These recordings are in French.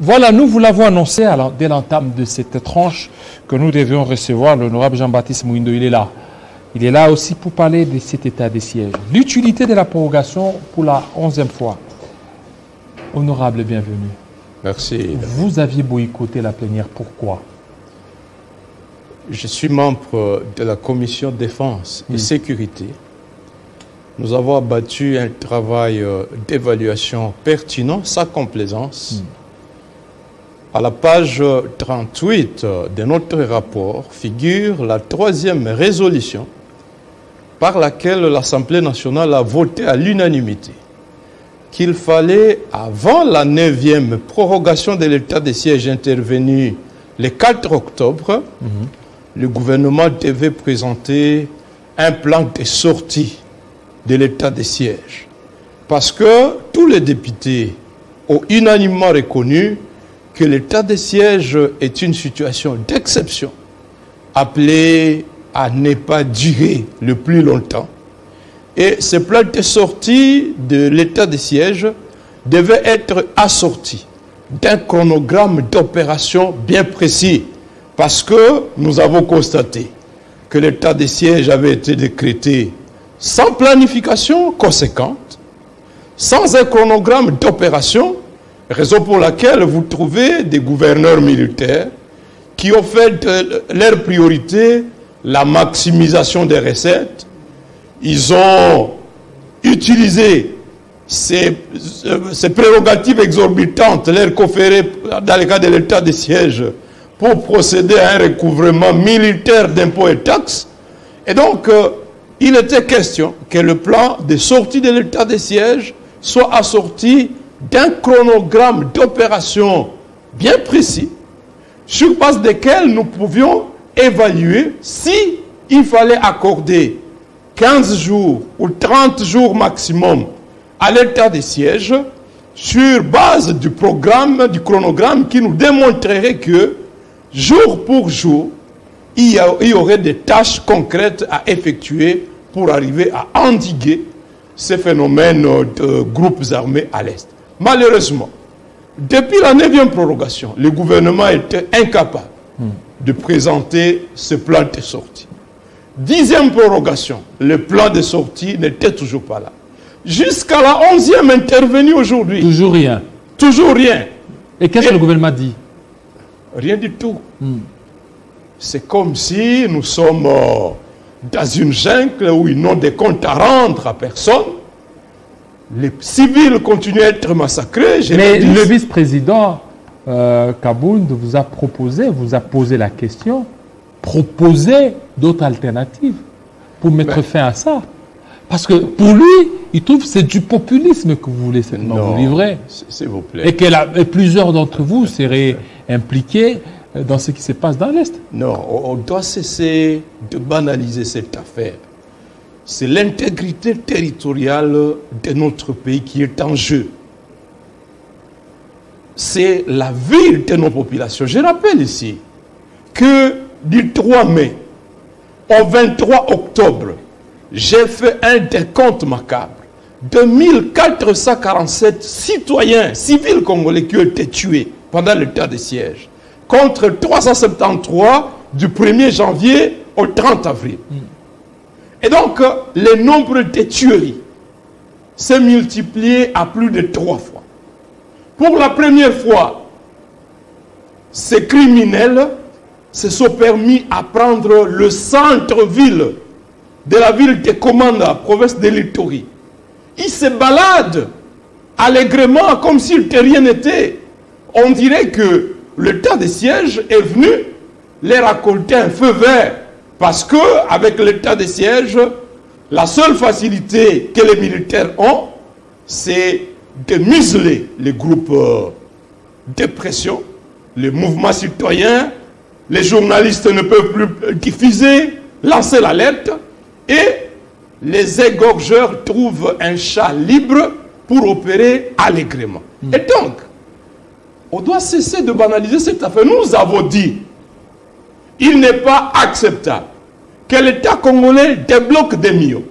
Voilà, nous vous l'avons annoncé dès l'entame de cette tranche que nous devions recevoir l'honorable Jean-Baptiste Mouindo. Il est là. Il est là aussi pour parler de cet état de siège. L'utilité de la prorogation pour la 11e fois. Honorable, bienvenue. Merci. Vous aviez boycotté la plénière, pourquoi? Je suis membre de la commission défense et sécurité. Nous avons abattu un travail d'évaluation pertinent, sans complaisance. À la page 38 de notre rapport figure la 3e résolution par laquelle l'Assemblée nationale a voté à l'unanimité qu'il fallait, avant la 9e prorogation de l'état de siège intervenue le 4 octobre, le gouvernement devait présenter un plan de sortie de l'état de siège. Parce que tous les députés ont unanimement reconnu que l'état de siège est une situation d'exception, appelée à ne pas durer le plus longtemps. Et ce plan de sortie de l'état de siège devait être assorti d'un chronogramme d'opération bien précis, parce que nous avons constaté que l'état de siège avait été décrété sans planification conséquente, sans un chronogramme d'opération, raison pour laquelle vous trouvez des gouverneurs militaires qui ont fait de leur priorité la maximisation des recettes. Ils ont utilisé ces prérogatives exorbitantes, leur conférées dans le cas de l'état de siège, pour procéder à un recouvrement militaire d'impôts et taxes. Et donc, il était question que le plan de sortie de l'état de siège soit assorti d'un chronogramme d'opération bien précis, sur base desquels nous pouvions évaluer si il fallait accorder 15 jours ou 30 jours maximum à l'état de siège, sur base du programme, du chronogramme qui nous démontrerait que, jour pour jour, il y aurait des tâches concrètes à effectuer pour arriver à endiguer ces phénomènes de groupes armés à l'Est. Malheureusement, depuis la 9e prorogation, le gouvernement était incapable de présenter ce plan de sortie. 10e prorogation, le plan de sortie n'était toujours pas là. Jusqu'à la 11e intervenue aujourd'hui. Toujours rien. Toujours rien. Et qu'est-ce que le gouvernement dit? Rien du tout. C'est comme si nous sommes dans une jungle où ils n'ont des comptes à rendre à personne. Les civils continuent à être massacrés. Mais le vice-président Kabound vous a posé la question, proposer d'autres alternatives pour mettre fin à ça. Parce que pour lui, il trouve que c'est du populisme que vous voulez vous livrer. S'il vous plaît. Et plusieurs d'entre vous seraient impliqués dans ce qui se passe dans l'Est. Non, on doit cesser de banaliser cette affaire. C'est l'intégrité territoriale de notre pays qui est en jeu. C'est la vie de nos populations. Je rappelle ici que du 3 mai au 23 octobre, j'ai fait un décompte macabre de 1447 citoyens civils congolais qui ont été tués pendant l'état de siège, contre 373 du 1er janvier au 30 avril. Et donc, le nombre de tueries s'est multiplié à plus de 3 fois. Pour la première fois, ces criminels se sont permis à prendre le centre-ville de la ville de Komanda, province de l'Ituri. Ils se baladent allègrement comme si rien n'était. On dirait que l'état de siège est venu les raconter un feu vert. Parce que avec l'état de siège, la seule facilité que les militaires ont, c'est de museler les groupes de pression, les mouvements citoyens, les journalistes ne peuvent plus diffuser, lancer l'alerte, et les égorgeurs trouvent un champ libre pour opérer allègrement. Et donc, on doit cesser de banaliser cette affaire. Nous avons dit, il n'est pas acceptable que l'État congolais débloque des millions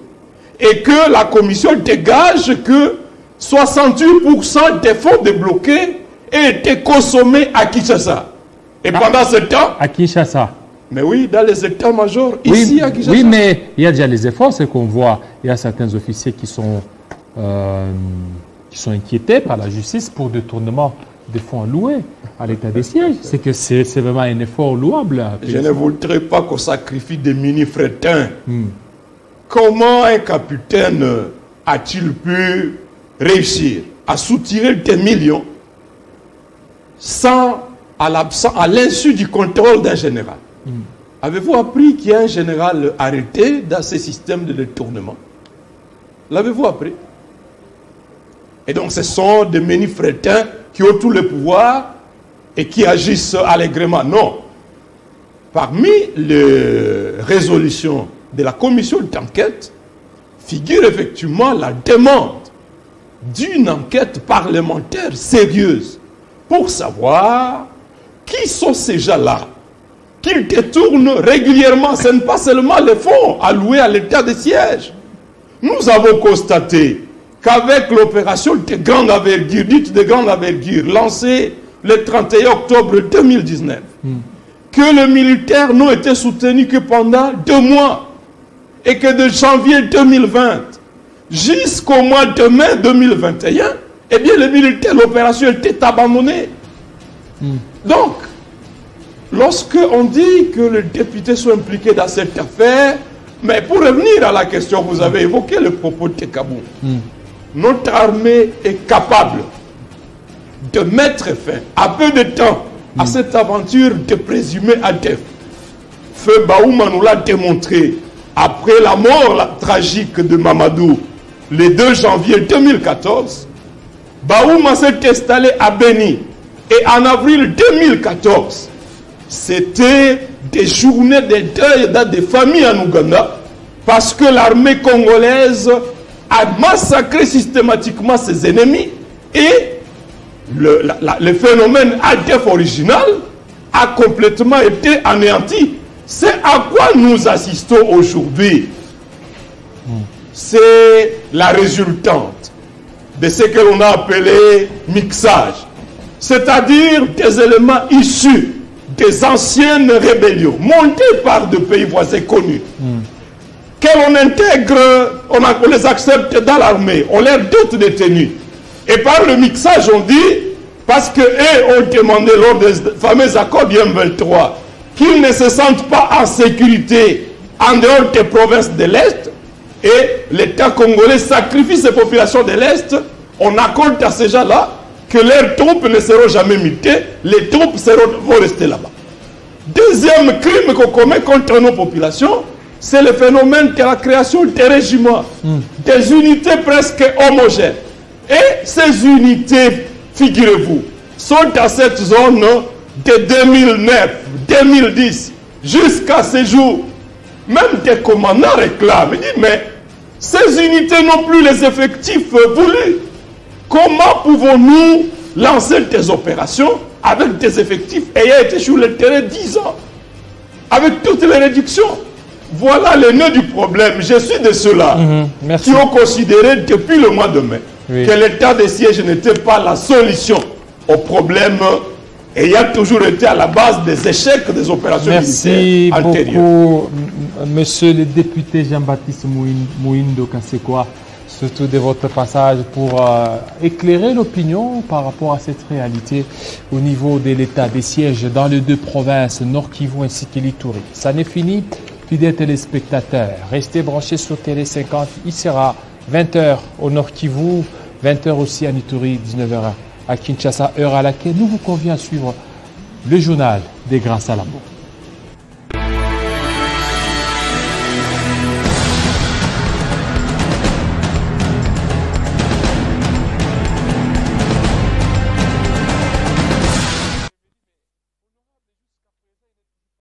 et que la Commission dégage que 68% des fonds débloqués ait été consommé à Kinshasa. Et pendant ce temps... À Kinshasa. Mais oui, dans les états-majors, ici à Kinshasa. Oui, mais il y a déjà les efforts, c'est qu'on voit, il y a certains officiers qui sont inquiétés par la justice pour détournement des fonds alloués à l'état des sièges. C'est que c'est vraiment un effort louable. Je ne voudrais pas qu'on sacrifie des mini-frétins. Comment un capitaine a-t-il pu réussir à soutirer des millions à l'insu du contrôle d'un général? Avez-vous appris qu'il y a un général arrêté dans ces systèmes de détournement? L'avez-vous appris? Et donc ce sont des mini-frétins qui ont tout le pouvoir et qui agissent allègrement. Non. Parmi les résolutions de la commission d'enquête figure effectivement la demande d'une enquête parlementaire sérieuse pour savoir qui sont ces gens-là qu'ils détournent régulièrement. Ce n'est pas seulement les fonds alloués à l'état de siège. Nous avons constaté qu'avec l'opération de grande envergure, dite de grande envergure, lancée le 31 octobre 2019, que les militaires n'ont été soutenus que pendant 2 mois, et que de janvier 2020 jusqu'au mois de mai 2021, eh bien les militaires, l'opération était abandonnée. Donc, lorsque on dit que les députés sont impliqués dans cette affaire, mais pour revenir à la question, vous avez évoqué le propos de Tekabou. Notre armée est capable de mettre fin à peu de temps à cette aventure de présumé ADF. Feu Baouma nous l'a démontré après la mort tragique de Mamadou le 2 janvier 2014. Baouma s'est installé à Beni et en avril 2014, c'était des journées de deuil dans des familles en Ouganda parce que l'armée congolaise a massacré systématiquement ses ennemis et le phénomène ADF original a complètement été anéanti. C'est à quoi nous assistons aujourd'hui. C'est la résultante de ce que l'on a appelé mixage, c'est-à-dire des éléments issus des anciennes rébellions montées par des pays voisins connus, que l'on intègre, on les accepte dans l'armée, on leur dote des tenues. Et par le mixage, on dit, parce qu'eux ont demandé lors des fameux accords du M23 qu'ils ne se sentent pas en sécurité en dehors des provinces de l'Est, et l'État congolais sacrifie ces populations de l'Est, on accorde à ces gens-là que leurs troupes ne seront jamais mutées, les troupes vont rester là-bas. Deuxième crime qu'on commet contre nos populations, c'est le phénomène de la création des régiments, des unités presque homogènes. Et ces unités, figurez-vous, sont dans cette zone de 2009, 2010, jusqu'à ce jour. Même des commandants réclament, ils disent, mais ces unités n'ont plus les effectifs voulus. Comment pouvons-nous lancer des opérations avec des effectifs ayant été sur le terrain 10 ans, avec toutes les réductions? Voilà le nœud du problème. Je suis de ceux-là qui ont considéré depuis le mois de mai que l'état de siège n'était pas la solution au problème ayant toujours été à la base des échecs des opérations militaires antérieures. Merci beaucoup, monsieur le député Jean-Baptiste Mouindo Kassekwa, surtout de votre passage pour éclairer l'opinion par rapport à cette réalité au niveau de l'état des sièges dans les 2 provinces, Nord Kivu ainsi que l'Ituri. Ça n'est fini. Fidèles téléspectateurs, restez branchés sur Télé 50. Il sera 20h au Nord Kivu, 20h aussi à Ituri, 19h à Kinshasa, heure à laquelle nous vous convient à suivre le journal des Grands Salamos.